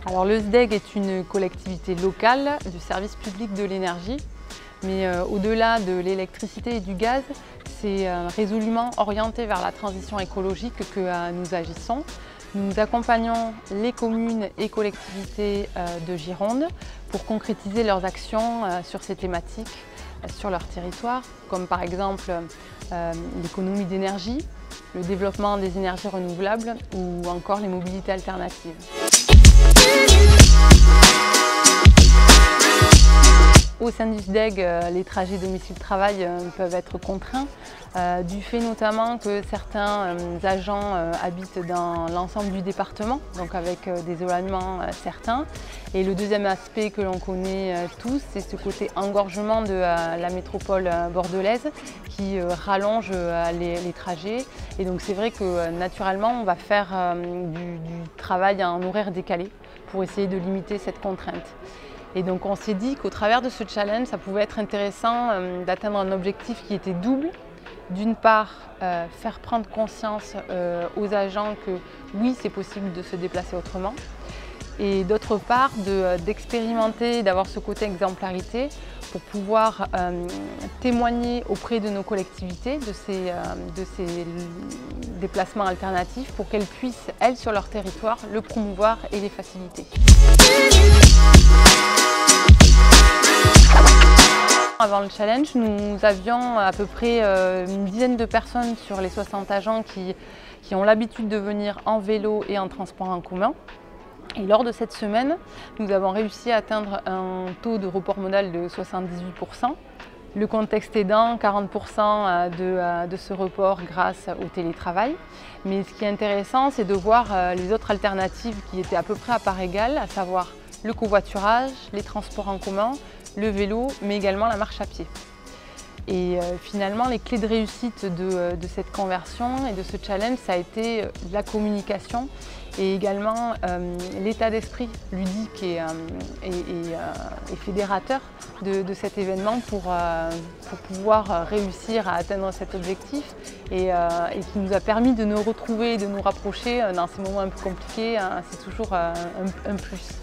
Alors le SDEG est une collectivité locale du service public de l'énergie, mais au-delà de l'électricité et du gaz, c'est résolument orienté vers la transition écologique que nous agissons. Nous accompagnons les communes et collectivités de Gironde pour concrétiser leurs actions sur ces thématiques sur leur territoire, comme par exemple l'économie d'énergie, le développement des énergies renouvelables ou encore les mobilités alternatives. Au sein du SDEG, les trajets domicile-travail peuvent être contraints, du fait notamment que certains agents habitent dans l'ensemble du département, donc avec des éloignements certains. Et le deuxième aspect que l'on connaît tous, c'est ce côté engorgement de la métropole bordelaise qui rallonge les trajets. Et donc c'est vrai que naturellement, on va faire du travail en horaire décalé pour essayer de limiter cette contrainte. Et donc on s'est dit qu'au travers de ce challenge, ça pouvait être intéressant d'atteindre un objectif qui était double. D'une part, faire prendre conscience aux agents que oui, c'est possible de se déplacer autrement. Et d'autre part, d'expérimenter, d'avoir ce côté exemplarité pour pouvoir témoigner auprès de nos collectivités de ces déplacements alternatifs pour qu'elles puissent, elles, sur leur territoire, le promouvoir et les faciliter. Avant le challenge, nous avions à peu près une dizaine de personnes sur les 60 agents qui ont l'habitude de venir en vélo et en transport en commun. Et lors de cette semaine, nous avons réussi à atteindre un taux de report modal de 78%. Le contexte aidant, 40% de ce report grâce au télétravail. Mais ce qui est intéressant, c'est de voir les autres alternatives qui étaient à peu près à part égale, à savoir le covoiturage, les transports en commun, le vélo, mais également la marche à pied. Et finalement, les clés de réussite de cette conversion et de ce challenge, ça a été la communication et également l'état d'esprit ludique et fédérateur de cet événement pour pouvoir réussir à atteindre cet objectif et qui nous a permis de nous retrouver, de nous rapprocher dans ces moments un peu compliqués. C'est toujours un plus.